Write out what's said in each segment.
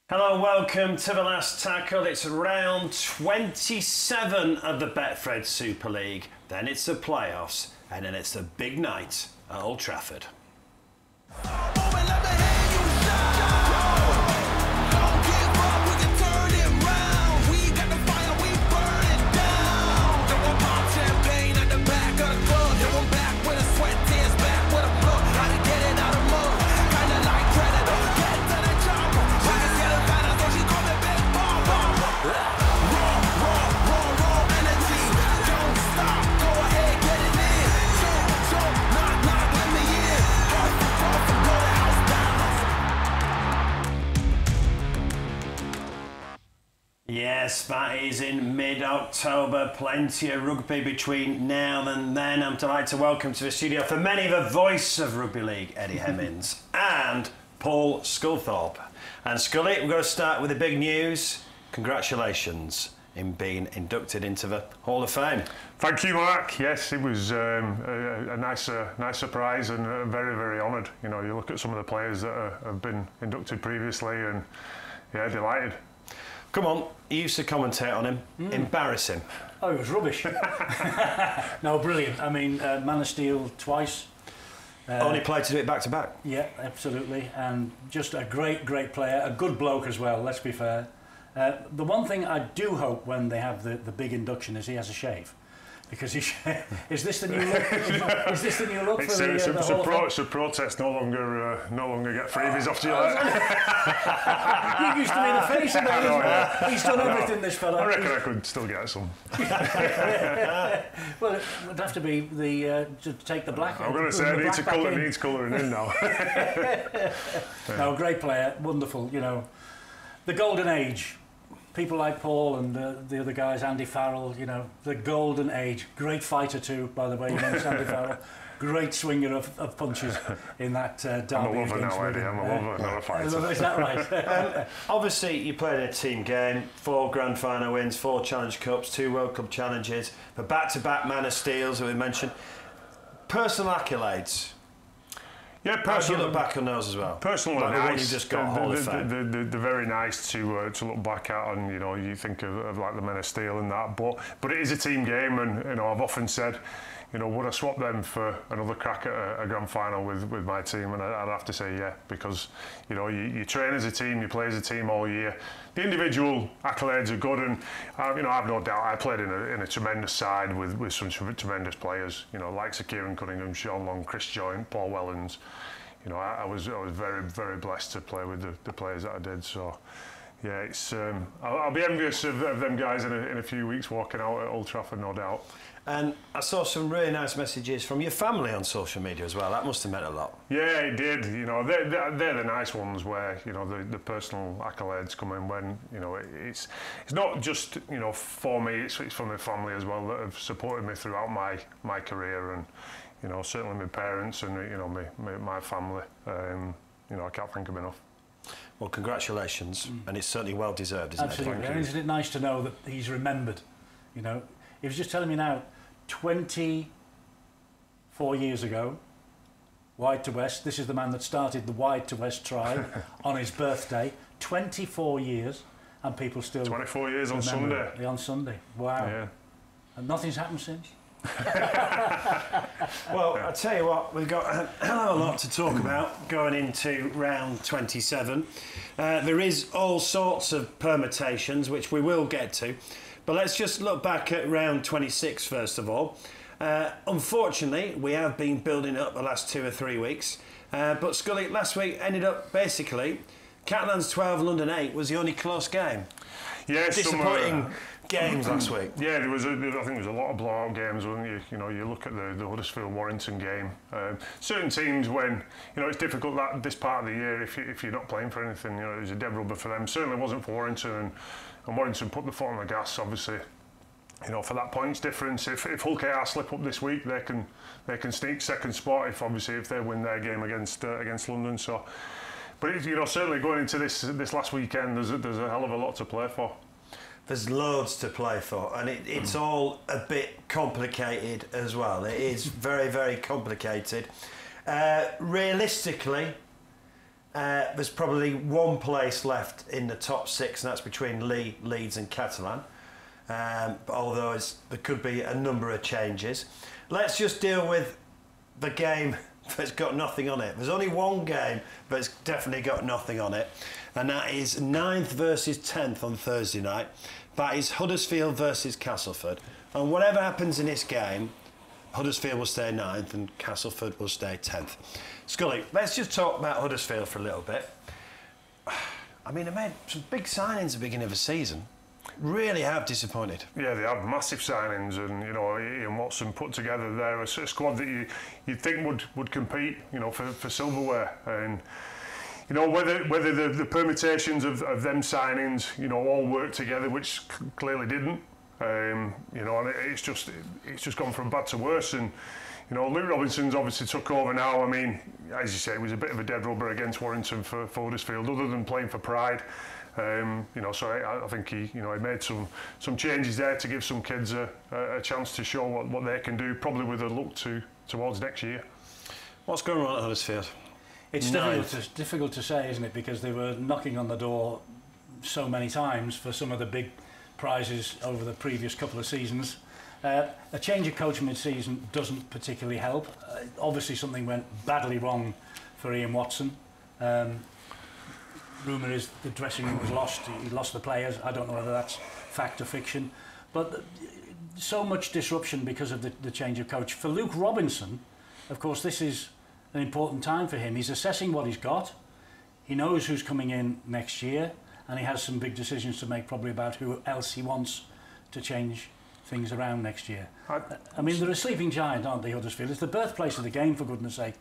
Hello, welcome to the last tackle. It's round 27 of the Betfred Super League. Then it's the playoffs, and then it's the big night at Old Trafford. Yes, that is in mid-October. Plenty of rugby between now and then. I'm delighted to welcome to the studio for many the voice of Rugby League, Eddie Hemmings and Paul Sculthorpe. And Scully, we're going to start with the big news. Congratulations in being inducted into the Hall of Fame. Thank you, Mark. Yes, it was a nice surprise and very, very honoured. You know, you look at some of the players that have been inducted previously and, yeah, delighted. Come on, you used to commentate on him. Embarrass him. Oh, it was rubbish. No, brilliant. I mean, Man of Steel twice. Only played to do it back to back. Yeah, absolutely. And just a great player. A good bloke as well, let's be fair. The one thing I do hope when they have the big induction is he has a shave. Because he is this the new look? Is this the new look for the Hall? It's a protest. No longer get freebies off to you. You used to be the face of it. Yeah. He's done everything, this fella. I reckon I could still get some. Well, it would have to be the to take the black. I'm going to say it needs colouring in now. No, great player, wonderful. You know, the golden age. People like Paul and the other guys, Andy Farrell, you know, the golden age. Great fighter too, by the way, you know, Andy Farrell. Great swinger of punches in that derby. I'm a lover now, Eddie. I'm a lover, not a fighter. Is that right? Obviously, you played in a team game, 4 grand final wins, 4 Challenge Cups, 2 World Cup challenges, the back-to-back Man of Steels that we mentioned. Personal accolades. Yeah, how do you look back on those as well? Personal like and the nice. One you just got Hall of Fame. They're very nice to look back at, and you know, you think of like the Men of Steel and that, but it is a team game, and you know, I've often said, you know, would I swap them for another crack at a grand final with my team? And I'd have to say yeah, because you know, you train as a team, you play as a team all year. The individual accolades are good, and you know, I've no doubt I played in a tremendous side with some tremendous players. You know, likes of Kieran Cunningham, Sean Long, Chris Joynt, Paul Wellens. You know, I was very, very blessed to play with the players that I did. So, yeah, it's I'll be envious of them guys in a few weeks walking out at Old Trafford, no doubt. And I saw some really nice messages from your family on social media as well. That must have meant a lot. Yeah, it did. You know, they're the nice ones where, you know, the personal accolades come in when, you know, it's not just, you know, for me, it's from my family as well that have supported me throughout my career, and you know, certainly my parents and, you know, my family. You know, I can't think of enough. Well, congratulations, and it's certainly well deserved, isn't it? Absolutely. And isn't it nice to know that he's remembered? You know, he was just telling me now, 24 years ago, Wide to West. This is the man that started the Wide to West tribe on his birthday. 24 years, and people still. 24 years on Sunday. On Sunday. Wow. Yeah. And nothing's happened since. Well, I'll tell you what, we've got a hell of a lot to talk about going into round 27. There is all sorts of permutations, which we will get to. But let's just look back at round 26 first of all. Unfortunately, we have been building up the last 2 or 3 weeks. But Scully, last week ended up basically, Catalans 12, London 8 was the only close game. Yeah, disappointing games last week. Yeah, I think there was a lot of blowout games, wasn't you? You know, you look at the Huddersfield Warrington game. Certain teams, when you know it's difficult this part of the year, if you're not playing for anything, you know, it was a dead rubber for them. Certainly wasn't for Warrington, and Warrington put the foot on the gas, obviously. You know, for that points difference, if Hull KR slip up this week, they can sneak second spot if they win their game against London. So. But you know, certainly going into this last weekend, there's a hell of a lot to play for. There's loads to play for, and it's all a bit complicated as well. It is very, very complicated. Realistically, there's probably one place left in the top 6, and that's between Leeds and Catalan. Although there could be a number of changes. Let's just deal with the game that's got nothing on it. There's only one game that's definitely got nothing on it, and that is 9th versus 10th on Thursday night. That is Huddersfield versus Castleford. And whatever happens in this game, Huddersfield will stay 9th and Castleford will stay 10th. Scully, let's just talk about Huddersfield for a little bit. I mean, they made some big signings at the beginning of the season. Really have disappointed. Yeah, they have massive signings, and Ian Watson put together there a squad that you'd think would compete, for silverware. And whether the permutations of them signings, all work together, which clearly didn't. And it's just gone from bad to worse. And Luke Robinson's obviously took over now. I mean, as you say, it was a bit of a dead rubber against Warrington for Huddersfield, other than playing for pride. So I think he made some changes there to give some kids a chance to show what they can do, probably with a look towards next year. What's going on at Huddersfield? It's difficult to say, isn't it? Because they were knocking on the door so many times for some of the big prizes over the previous couple of seasons. A change of coach mid-season doesn't particularly help. Obviously, something went badly wrong for Ian Watson. Rumour is the dressing room was lost. He lost the players. I don't know whether that's fact or fiction. But so much disruption because of the change of coach. For Luke Robinson, of course, this is an important time for him. He's assessing what he's got. He knows who's coming in next year, and he has some big decisions to make probably about who else he wants to change things around next year. I mean, they're a sleeping giant, aren't they, Huddersfield? It's the birthplace of the game, for goodness sake.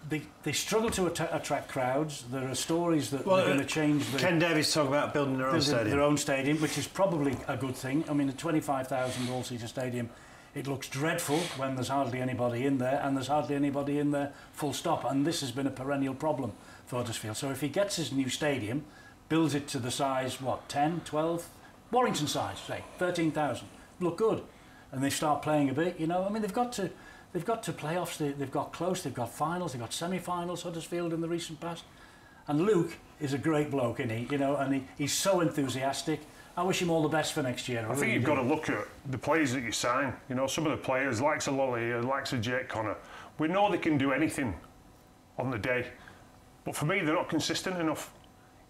They struggle to attract crowds. There are stories that they're going to change. Ken Davies talking about building their own stadium. Which is probably a good thing. I mean, a 25,000 all-seater stadium, it looks dreadful when there's hardly anybody in there, and there's hardly anybody in there, full stop. And this has been a perennial problem for Huddersfield. So if he gets his new stadium, builds it to the size, 10, 12? Warrington size, say, 13,000. Look good. And they start playing a bit, I mean, they've got to playoffs, they've got close, they've got finals, they've got semi-finals, Huddersfield in the recent past. And Luke is a great bloke, isn't he? And he's so enthusiastic. I wish him all the best for next year. I think you've got to look at the players that you sign. Some of the players, likes of Lolly, likes of Jake Connor, we know they can do anything on the day. But for me, they're not consistent enough.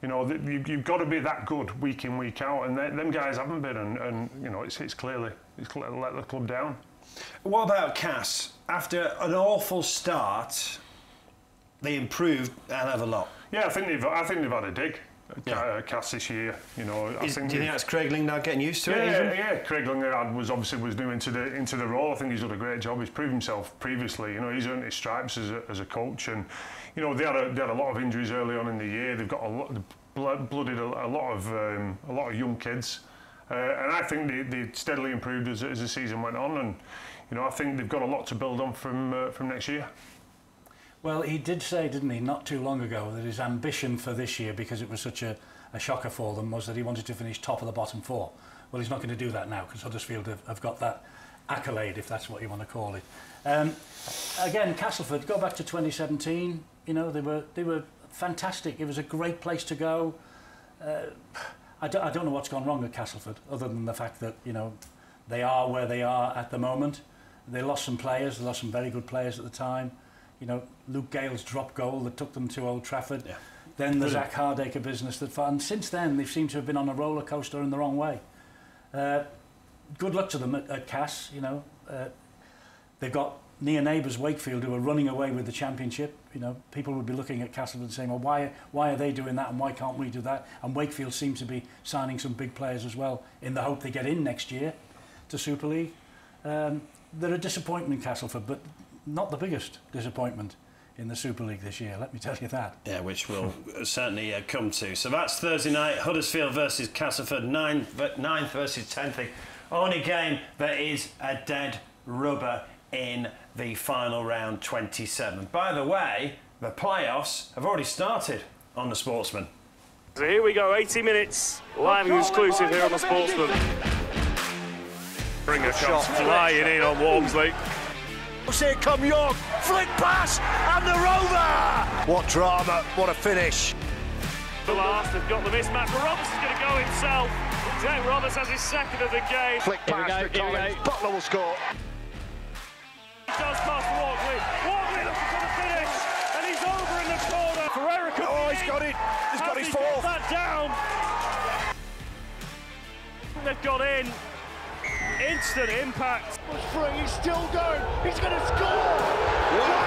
You've got to be that good week in, week out, and them guys haven't been, and it's clearly let the club down. What about Cass? After an awful start, they improved a hell of a lot. Yeah, I think they've had a dig. Cass this year, do you think that's Craig Lingard getting used to it? Yeah. Craig Lingard was new into the role. I think he's done a great job. He's proved himself previously. He's earned his stripes as a coach, and they had a lot of injuries early on in the year. They've got blooded a lot of young kids, and I think they steadily improved as the season went on, and I think they've got a lot to build on from next year. Well, he did say, didn't he, not too long ago, that his ambition for this year, because it was such a shocker for them, was that he wanted to finish top of the bottom 4. Well, he's not going to do that now, because Huddersfield have got that accolade, if that's what you want to call it. Again, Castleford, go back to 2017, they were fantastic. It was a great place to go. I don't know what's gone wrong at Castleford, other than the fact that, they are where they are at the moment. They lost some players, they lost some very good players at the time. Luke Gale's drop goal that took them to Old Trafford. Yeah. Then the Zach Hardacre business and since then they seem to have been on a roller coaster in the wrong way. Good luck to them at Cass. They've got near neighbours Wakefield who are running away with the championship. People would be looking at Castleford and saying, well, why are they doing that and why can't we do that? And Wakefield seems to be signing some big players as well in the hope they get in next year to Super League. They're a disappointment, Castleford, but not the biggest disappointment in the Super League this year, let me tell you that. Yeah, which we'll certainly come to. So that's Thursday night, Huddersfield versus Castleford, 9th versus 10th. The only game that is a dead rubber in the final round 27. By the way, the playoffs have already started on the Sportsman. So here we go, 80 minutes, live and exclusive here on the Sportsman. Bring a shot flying in on Walmsley. Here come York, flick pass, and the rover! What drama, what a finish. The last, they've got the mismatch, but Roberts is going to go himself. Jack Roberts has his second of the game. Flick pass to Collins, Butler will score. He does pass to Walkley. Walkley looking for the finish, and he's over in the corner. Ferreira could he's got it. He's got his fourth. That down. They've got in. Instant impact. Was free, he's still going. He's going to score. Wow.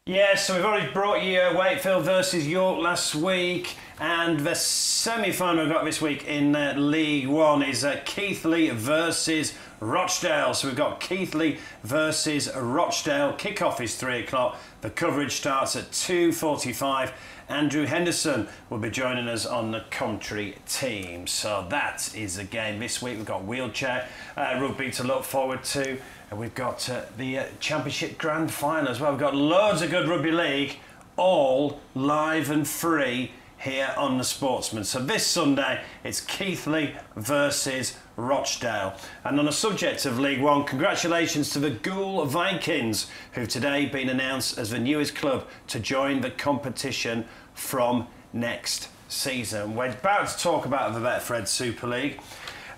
Yes, so we've already brought you Wakefield versus York last week, and the semi-final we've got this week in League One is Keighley versus Rochdale. So we've got Keighley versus Rochdale. Kick-off is 3 o'clock. The coverage starts at 2:45. Andrew Henderson will be joining us on the commentary team. So that is a game this week. We've got wheelchair rugby to look forward to. And we've got the Championship Grand Final as well. We've got loads of good rugby league, all live and free here on the Sportsman. So this Sunday, it's Keighley versus Rochdale. And on the subject of League One, congratulations to the Ghoul Vikings, who've today been announced as the newest club to join the competition from next season. We're about to talk about the Betfred Super League.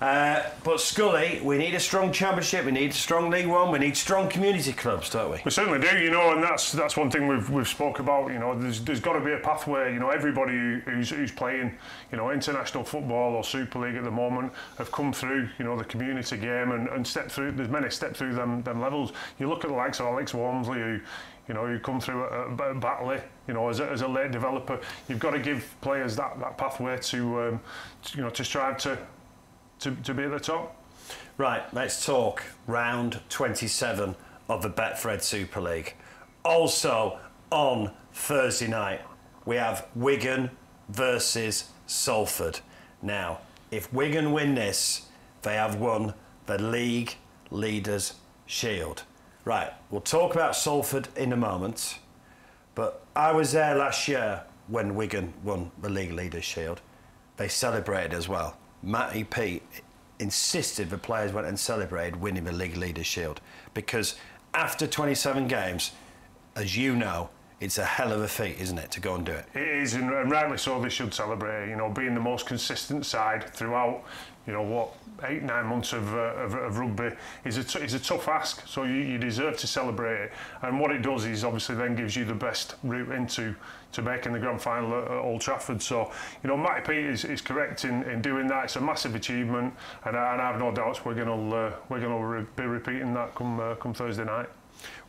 But Scully, we need a strong championship, we need a strong League One, we need strong community clubs, don't we? We certainly do, you know, and that's one thing we've spoke about. You know, there's got to be a pathway. You know, everybody who's playing, you know, international football or Super League at the moment have come through, you know, the community game and stepped through. There's many stepped through them levels. You look at the likes of Alex Walmsley, who come through at Batley, you know, as a late developer. You've got to give players that pathway to strive to be at the top. Right, let's talk round 27 of the Betfred Super League. Also on Thursday night, we have Wigan versus Salford. Now, if Wigan win this, they have won the League Leaders' Shield. Right, we'll talk about Salford in a moment, but I was there last year when Wigan won the League Leaders' Shield. They celebrated as well. Matty Pete insisted the players went and celebrated winning the League Leaders' Shield, because after 27 games, as you know, it's a hell of a feat, isn't it, to go and do it? It is, and rightly so. They should celebrate. You know, being the most consistent side throughout, you know, what, 8-9 months of rugby is a tough ask. So you deserve to celebrate it. And what it does is obviously then gives you the best route into making the grand final at Old Trafford. So, you know, Matty Pete is correct in doing that. It's a massive achievement, and I have no doubts we're going to be repeating that come Thursday night.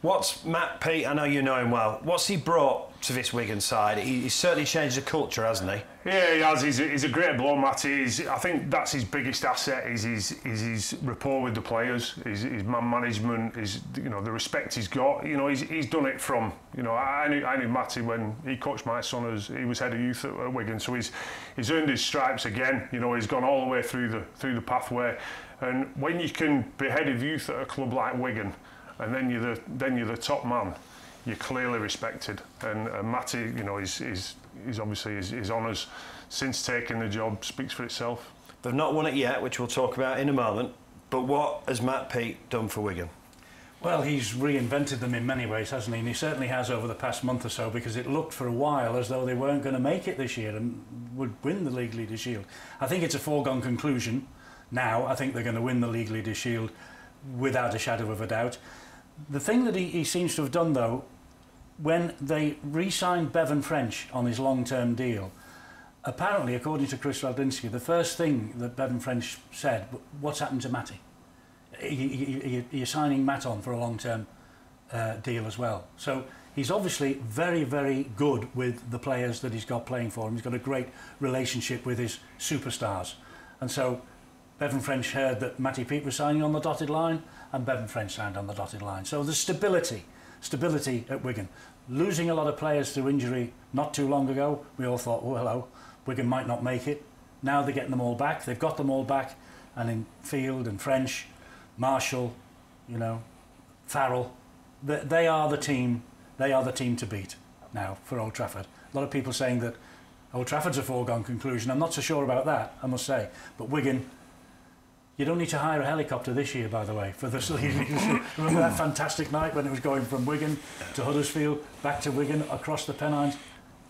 What's Matt Pete, I know you know him well, what's he brought to this Wigan side? He's certainly changed the culture, hasn't he? Yeah, he has. He's a great bloke, Matty. I think that's his biggest asset, is his rapport with the players, his man management, the respect he's got. You know, he's done it from, you know, I knew Matty when he coached my son as he was head of youth at Wigan, so he's earned his stripes again. You know, he's gone all the way through the pathway, and when you can be head of youth at a club like Wigan, and then you're the top man, you're clearly respected. And Matty, you know, he's obviously his honours since taking the job speaks for itself. They've not won it yet, which we'll talk about in a moment. But what has Matt Pete done for Wigan? Well, he's reinvented them in many ways, hasn't he? And he certainly has over the past month or so, because it looked for a while as though they weren't going to make it this year and would win the League Leaders' Shield. I think it's a foregone conclusion now. I think they're going to win the League Leaders' Shield without a shadow of a doubt. The thing that he seems to have done, though, when they re-signed Bevan French on his long-term deal, apparently, according to Chris Radlinski, the first thing that Bevan French said, what's happened to Matty? You're signing Matt on for a long-term deal as well. So he's obviously very, very good with the players that he's got playing for him. He's got a great relationship with his superstars. And so Bevan French heard that Matty Pete was signing on the dotted line, and Bevan French signed on the dotted line. So there's stability at Wigan. Losing a lot of players through injury not too long ago, we all thought, oh, hello, Wigan might not make it. Now they're getting them all back. They've got them all back, and in Field and French, Marshall, you know, Farrell, they are the team. They are the team to beat now for Old Trafford. A lot of people saying that Old Trafford's a foregone conclusion. I'm not so sure about that, I must say. But Wigan, You don't need to hire a helicopter this year, by the way, for the remember that fantastic night when it was going from Wigan to Huddersfield, back to Wigan, across the Pennines?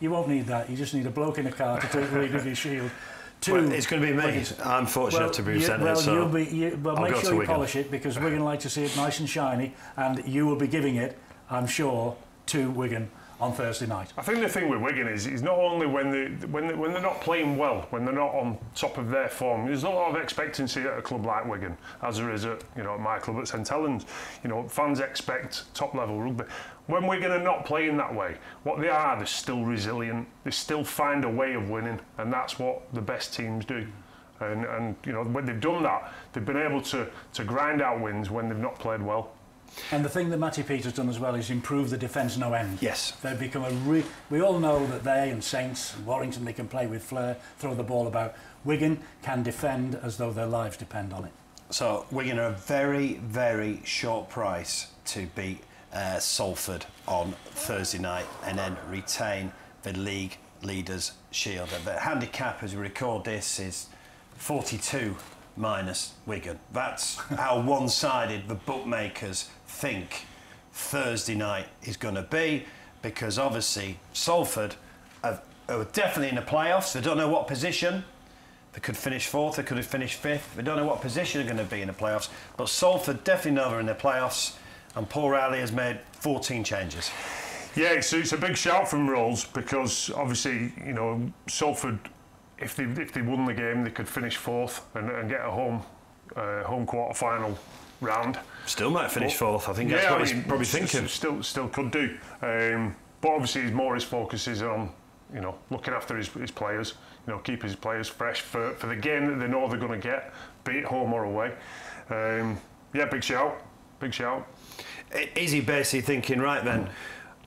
You won't need that. You just need a bloke in a car to take the lead of your shield. Well, it's going to be me. I'm fortunate to be presenting it, so make sure you polish it, because Wigan like to see it nice and shiny, and you will be giving it, I'm sure, to Wigan on Thursday night. I think the thing with Wigan is not only when they're not playing well, when they're not on top of their form. There's a lot of expectancy at a club like Wigan, as there is at at my club at St Helens. Fans expect top level rugby. When Wigan are not playing that way, what they are, they're still resilient. They still find a way of winning, and that's what the best teams do. And when they've done that, they've been able to grind out wins when they've not played well. And the thing that Matty Peter's done as well is improve the defence no end. Yes. They've become we all know that they and Saints and Warrington, they can play with flair, throw the ball about. Wigan can defend as though their lives depend on it. So Wigan are a very, very short price to beat Salford on Thursday night and then retain the league leaders' shield. The handicap as we record this is 42 minus Wigan. That's how one-sided the bookmakers think Thursday night is going to be, because obviously Salford are definitely in the playoffs. They don't know what position. They could finish fourth, they could have finished fifth. They don't know what position they're going to be in the playoffs. But Salford definitely know they're in the playoffs, and Paul Riley has made 14 changes. Yeah, it's a big shout from Rolls, because obviously, Salford, if they won the game, they could finish fourth and get a home quarter-final round. Still might finish fourth. I think that's what he's probably thinking. Still could do. But obviously, his focus is on looking after his players. Keep his players fresh for the game that they know they're going to get, be it home or away. Big shout. Is he basically thinking, right then,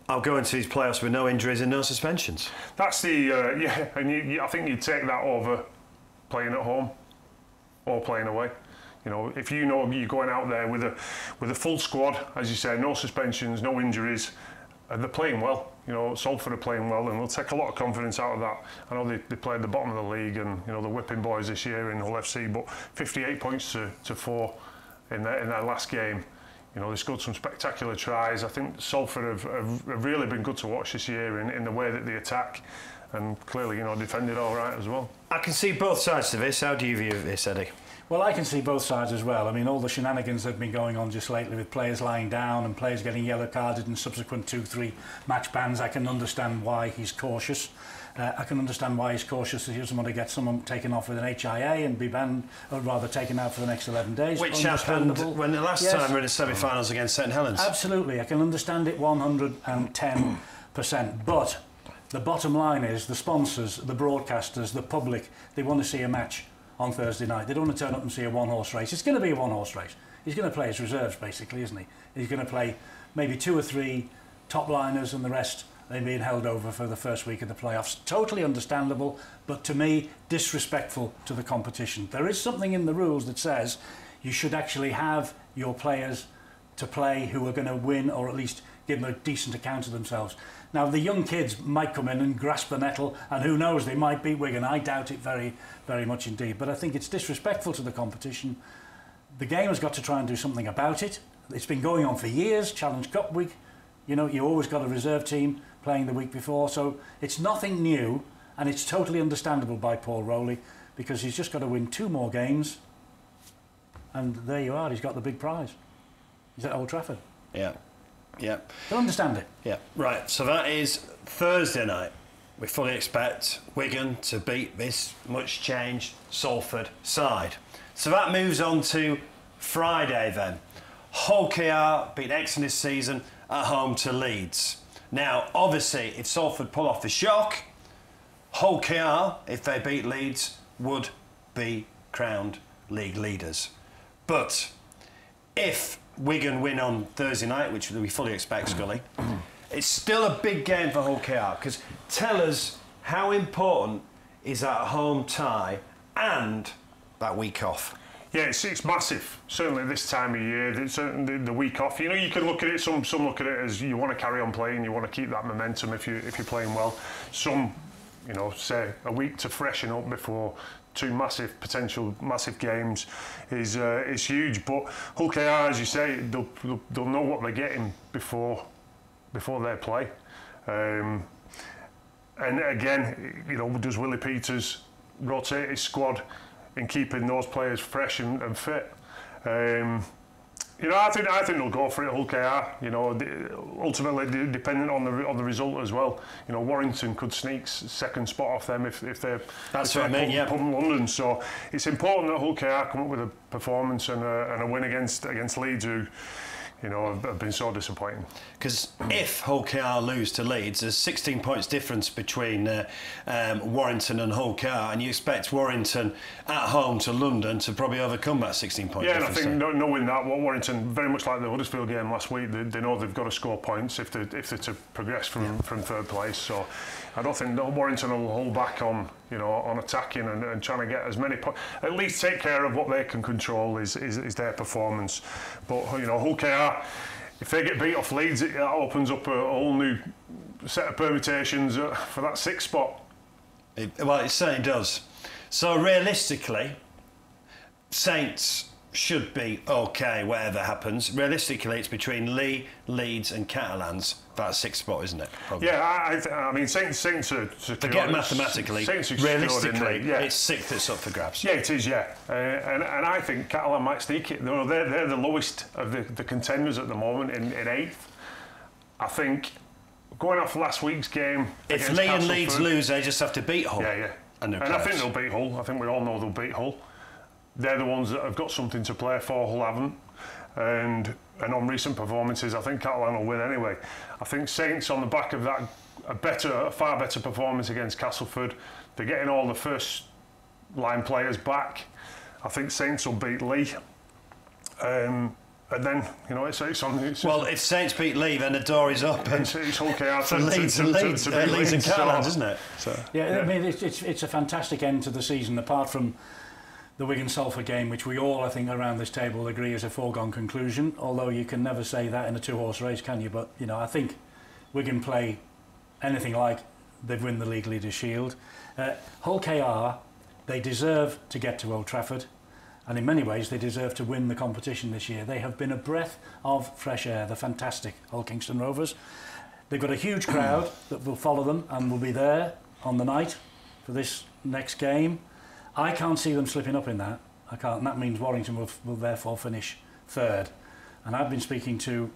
I'll go into these playoffs with no injuries and no suspensions? That's the and I think you'd take that over playing at home or playing away. If you're going out there with a full squad, as you say, no suspensions, no injuries, and they're playing well. Salford are playing well, and they'll take a lot of confidence out of that. I know they played the bottom of the league, and they're whipping boys this year in Hull FC, but 58 points to 4 in their last game. They scored some spectacular tries. I think Salford have really been good to watch this year in the way that they attack, and clearly, defended all right as well. I can see both sides to this. How do you view this, Eddie? Well, I can see both sides as well. I mean, all the shenanigans that have been going on just lately with players lying down and players getting yellow carded in subsequent 2-3 match bans, I can understand why he's cautious. I can understand why he's cautious. He doesn't want to get someone taken off with an HIA and be banned, or rather taken out for the next 11 days. Which happened when the last time we were in the semi-finals against St Helens. Absolutely, I can understand it 110%. But the bottom line is the sponsors, the broadcasters, the public, they want to see a match on Thursday night. They don't want to turn up and see a one-horse race. It's going to be a one-horse race. He's going to play his reserves, basically, isn't he? He's going to play maybe 2 or 3 top liners, and the rest they're being held over for the first week of the playoffs. Totally understandable, but to me, disrespectful to the competition. There is something in the rules that says you should actually have your players to play who are going to win, or at least give them a decent account of themselves. Now, the young kids might come in and grasp the nettle, and who knows, they might beat Wigan. I doubt it very, very much indeed. But I think it's disrespectful to the competition. The game has got to try and do something about it. It's been going on for years. Challenge Cup week, you always got a reserve team playing the week before. So it's nothing new, and it's totally understandable by Paul Rowley, because he's just got to win 2 more games. And there you are, he's got the big prize. He's at Old Trafford. Yeah. Don't understand it. Yeah. Right, so that is Thursday night. We fully expect Wigan to beat this much-changed Salford side. So that moves on to Friday then. Hull KR beat Exon this season at home to Leeds. Now, obviously, if Salford pull off the shock, Hull KR, if they beat Leeds, would be crowned league leaders. But if Wigan win on Thursday night, which we fully expect, Scully, it's still a big game for Hull KR, because tell us how important is that home tie and that week off? Yeah, it's massive. Certainly this time of year, the week off. You can look at it. Some look at it as you want to carry on playing. You want to keep that momentum if you're playing well. Some, say a week to freshen up before two massive games is huge. But Hull KR, as you say, they'll know what they're getting before they play. And again, you know, does Willie Peters rotate his squad in keeping those players fresh and fit? You know, I think they'll go for it, Hull KR. You know, ultimately dependent on the result as well. You know, Warrington could sneak second spot off them if they're put London. So it's important that Hull KR come up with a performance and a win against Leeds, who, you know, have been so disappointing. Because if Hull KR lose to Leeds, there's 16 points difference between Warrington and Hull KR, and you expect Warrington at home to London to probably overcome that 16 point difference. Yeah, and I think knowing that, Warrington, very much like the Huddersfield game last week, they know they've got to score points if they're to progress from third place. So I don't think Warrington will hold back on, you know, on attacking and trying to get as many points. At least take care of what they can control is their performance. But, you know, Hull KR, if they get beat off Leeds, it opens up a whole new set of permutations for that sixth spot. Well, it certainly does. So realistically, Saints should be okay, whatever happens. Realistically, it's between Leeds and Catalans, that sixth spot, isn't it? Probably. Yeah, I mean, Saints are secure. Forget mathematically. Realistically, it's sixth that's up for grabs. Yeah, it is, yeah. And I think Catalan might sneak it. They're the lowest of the contenders at the moment in eighth. I think, going off last week's game, if Lee and Leeds lose, they just have to beat Hull. Yeah. And I think they'll beat Hull. I think we all know they'll beat Hull. They're the ones that have got something to play for. Hull haven't. And on recent performances, I think Catalan will win anyway. I think Saints, on the back of that, a far better performance against Castleford. They're getting all the first line players back. I think Saints will beat Lee. And then, you know, it's on. Well, if Saints beat Lee, then the door is up. It's Hull KR for Leeds and Catalans, isn't it? So, yeah, I mean, it's a fantastic end to the season, apart from the Wigan-Salford game, which we all, I think, around this table agree is a foregone conclusion, although you can never say that in a two-horse race, can you? But, you know, I think Wigan play anything like they've won the League Leaders' Shield. Hull KR, they deserve to get to Old Trafford, and in many ways they deserve to win the competition this year. They have been a breath of fresh air. They're fantastic, Hull Kingston Rovers. They've got a huge crowd that will follow them and will be there on the night for this next game. I can't see them slipping up in that. I can't. And that means Warrington will therefore finish third. And I've been speaking to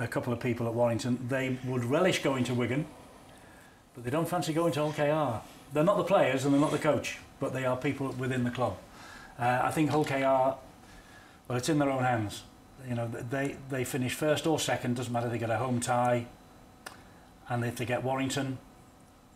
a couple of people at Warrington. They would relish going to Wigan, but they don't fancy going to Hull KR. They're not the players and they're not the coach, but they are people within the club. I think Hull KR, well, it's in their own hands. You know, they finish first or second, doesn't matter. They get a home tie, and if they get Warrington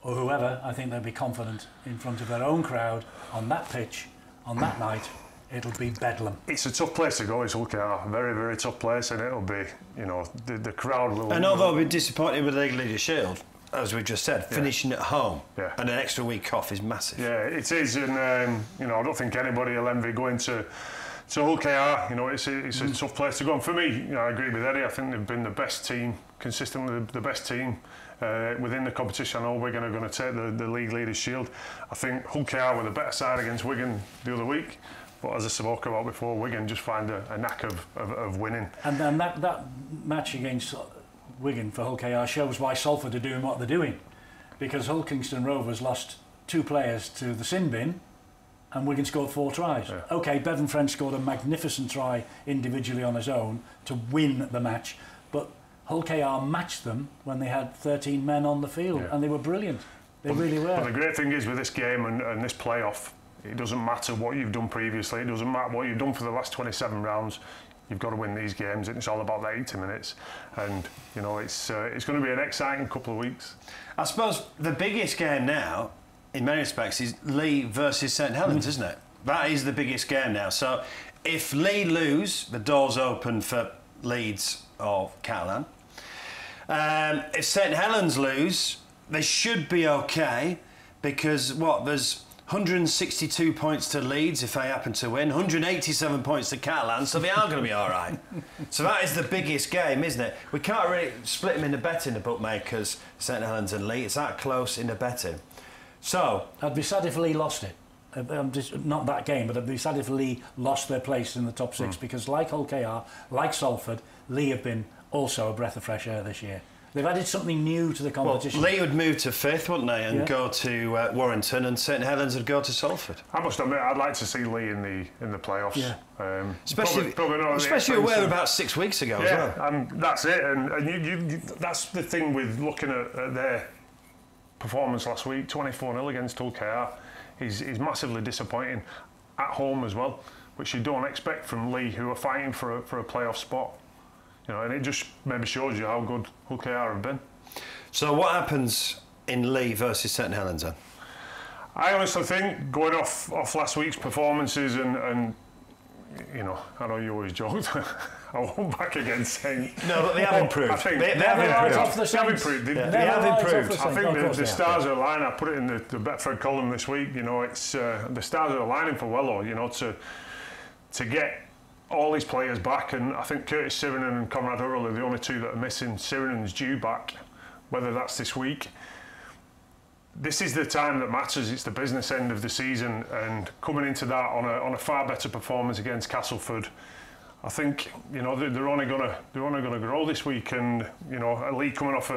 or whoever, I think they'll be confident in front of their own crowd on that pitch, on that night. It'll be bedlam. It's a tough place to go, it's Hull KR. Very, very tough place, and it'll be, you know, the crowd will... And although we're disappointed with the League Leaders' Shield, as we just said, finishing at home and an extra week off is massive. Yeah, it is, and, you know, I don't think anybody will envy going to Hull KR. You know, it's a tough place to go. And for me, you know, I agree with Eddie. I think they've been the best team, consistently the best team within the competition. I know Wigan are going to take the League Leaders' Shield. I think Hull KR were the better side against Wigan the other week. But as I spoke about before, Wigan just find a knack of winning. And then that match against Wigan for Hull KR shows why Salford are doing what they're doing. Because Hull Kingston Rovers lost 2 players to the sin bin and Wigan scored 4 tries. Yeah. OK, Bevan French scored a magnificent try individually on his own to win the match. But Hull KR matched them when they had 13 men on the field and they were brilliant. They really were. But the great thing is with this game and this playoff, it doesn't matter what you've done previously. It doesn't matter what you've done for the last 27 rounds. You've got to win these games. It's all about the 80 minutes, and you know it's going to be an exciting couple of weeks. I suppose the biggest game now, in many respects, is Lee versus St Helens, isn't it? That is the biggest game now. So if Lee lose, the door's open for Leeds or Catalan. If St Helens lose, they should be okay because there's 162 points to Leeds if they happen to win, 187 points to Catalan, so they are going to be all right. So that is the biggest game, isn't it? We can't really split them in the betting, the bookmakers, St Helens and Lee. It's that close in the betting. So I'd be sad if Lee lost it. not that game, but I'd be sad if Leigh lost their place in the top 6 because, like Hull KR, like Salford, Leigh have been also a breath of fresh air this year. They've added something new to the competition. Well, Leigh would move to 5th, wouldn't they, and go to Warrington, and St Helens would go to Salford. I must admit, I'd like to see Leigh in the playoffs. Yeah. Especially probably where about 6 weeks ago as well. And that's it. And you that's the thing with looking at their performance last week, 24-0 against Hull KR. Is massively disappointing at home as well, which you don't expect from Leigh, who are fighting for a playoff spot. You know, and it just maybe shows you how good Hull KR have been. So what happens in Leigh versus St Helens then? I honestly think, going off last week's performances and you know, I know you always joked, I won't back against Saints. No, but they have improved. I think they have improved. They have improved. I think the stars are aligning. I put it in the Betfred column this week. You know, it's the stars are aligning for Wello. You know, to get all these players back, and I think Curtis Sirinen and Conrad Hurrell are the only two that are missing. Sirinen's due back, whether that's this week. This is the time that matters. It's the business end of the season, and coming into that on a far better performance against Castleford, I think, you know, they're only gonna grow this week, and you know, a Leigh coming off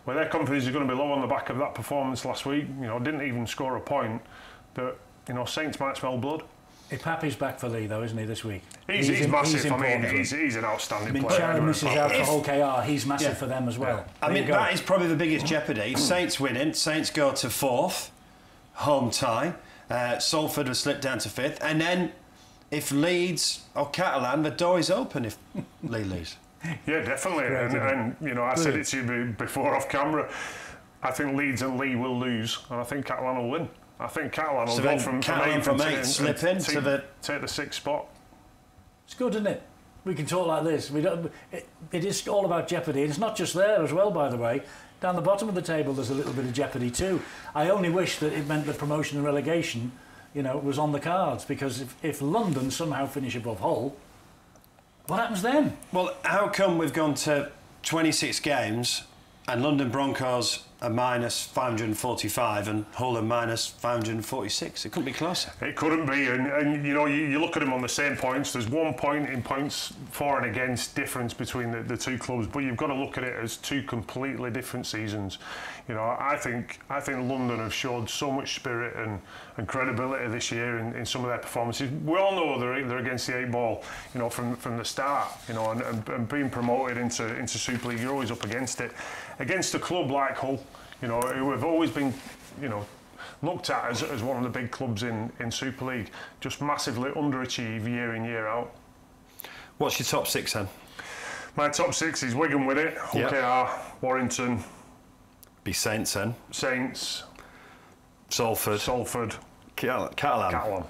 where their confidence is going to be low on the back of that performance last week. You know, didn't even score a point. That, you know, Saints might smell blood. Pappy's back for Leigh though, isn't he, this week? He's massive. I mean, he's an outstanding player. Sharon misses out for Hull KR. He's massive for them as well. I mean, that is probably the biggest jeopardy. If Saints winning, Saints go to 4th, home tie. Salford will slip down to 5th, and then if Leeds or Catalan, the door is open if Leigh lose. Yeah, definitely. And you know, I said it to you before off camera. I think Leeds and Leigh will lose, and I think Catalan will win. I think Catalan will go from 8 slip in to take the 6th spot. It's good, isn't it? We can talk like this. It is all about jeopardy. It's not just there as well, by the way. Down the bottom of the table, there's a little bit of jeopardy too. I only wish that it meant that promotion and relegation, you know, was on the cards, because if London somehow finish above Hull, what happens then? Well, how come we've gone to 26 games and London Broncos are minus 545 and Hull are minus 546? It couldn't be closer. It couldn't be, and you know, you look at them on the same points. There's 1 point in points for and against difference between the two clubs, but you've got to look at it as two completely different seasons. You know, I think London have showed so much spirit and credibility this year in some of their performances. We all know they're against the 8 ball, you know, from the start. You know, and being promoted into Super League, you're always up against it. Against a club like Hull, you know, who have always been, you know, looked at as one of the big clubs in Super League, just massively underachieve year in, year out. What's your top 6 then? My top 6 is Wigan with it, Hull KR, Warrington. Be Saints then. Saints. Salford. Catalan.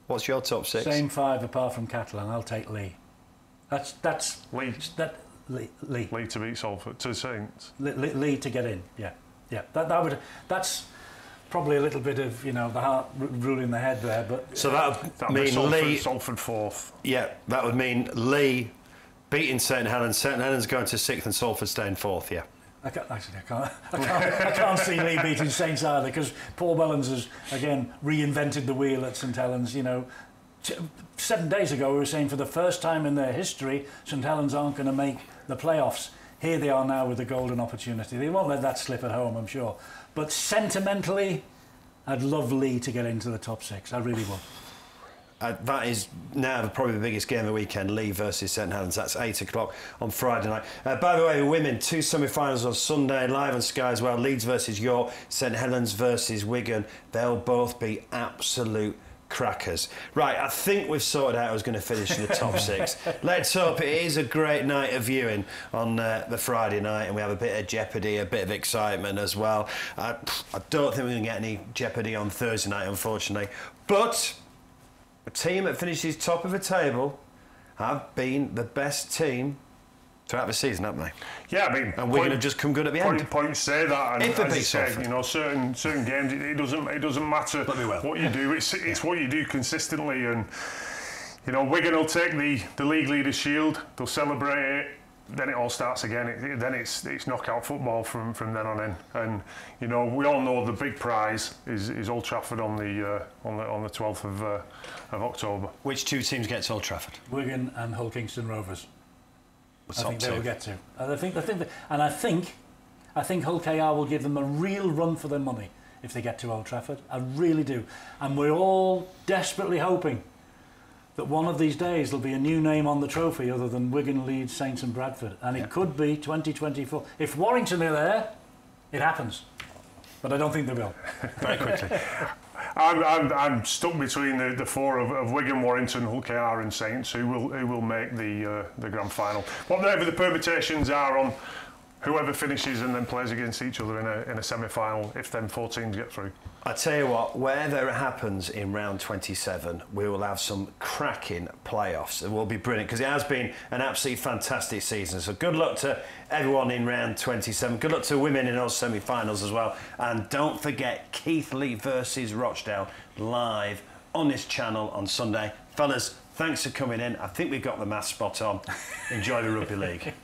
What's your top 6? Same 5 apart from Catalan. I'll take Leigh. That's Leigh. Leigh. Leigh to beat Salford, to Saints. Leigh to get in. Yeah. That's probably a little bit of, you know, the heart ruling the head there, but so that would mean Leigh. Salford 4th. Yeah, that would mean Leigh beating St Helens. St Helens going to 6th and Salford staying 4th. Yeah. I can't see Leigh beating Saints either, because Paul Wellens has again reinvented the wheel at St Helens. You know, 7 days ago we were saying for the first time in their history St Helens aren't going to make the playoffs. Here they are now with a golden opportunity. They won't let that slip at home, I'm sure. But sentimentally, I'd love Leigh to get into the top 6. I really would. That is now probably the biggest game of the weekend, Leigh versus St Helens. That's 8 o'clock on Friday night. By the way, the women, 2 semi-finals on Sunday, live on Sky as well. Leeds versus York, St Helens versus Wigan. They'll both be absolute crackers. Right, I think we've sorted out who's going to finish in the top 6. Let's hope it is a great night of viewing on the Friday night, and we have a bit of jeopardy, a bit of excitement as well. I don't think we're going to get any jeopardy on Thursday night, unfortunately. But the team that finishes top of the table have been the best team throughout the season, haven't they? Yeah, I mean, and Wigan have just come good at the end. Points say that, and if as you said, you know, certain games it doesn't matter what you do. It's what you do consistently, and you know, Wigan will take the league leaders' shield. They'll celebrate it. then it all starts again. Then it's knockout football from then on in. And you know, we all know the big prize is Old Trafford on the 12th of October. Which two teams get to Old Trafford? Wigan and Hull Kingston Rovers. The I top think they two. will get to. I think Hull KR will give them a real run for their money if they get to Old Trafford. I really do. And we're all desperately hoping that one of these days there'll be a new name on the trophy other than Wigan, Leeds, Saints and Bradford. And it could be 2024. If Warrington are there, it happens. But I don't think they will. Very quickly. I'm stuck between the four of Wigan, Warrington, Hull KR and Saints who will make the grand final. Whatever the permutations are on whoever finishes and then plays against each other in a semi-final, if them 4 teams get through. I tell you what, whether it happens in round 27, we will have some cracking playoffs. It will be brilliant because it has been an absolutely fantastic season. So good luck to everyone in round 27. Good luck to women in those semi-finals as well. And don't forget Keighley versus Rochdale live on this channel on Sunday. Fellas, thanks for coming in. I think we've got the maths spot on. Enjoy the Rugby League.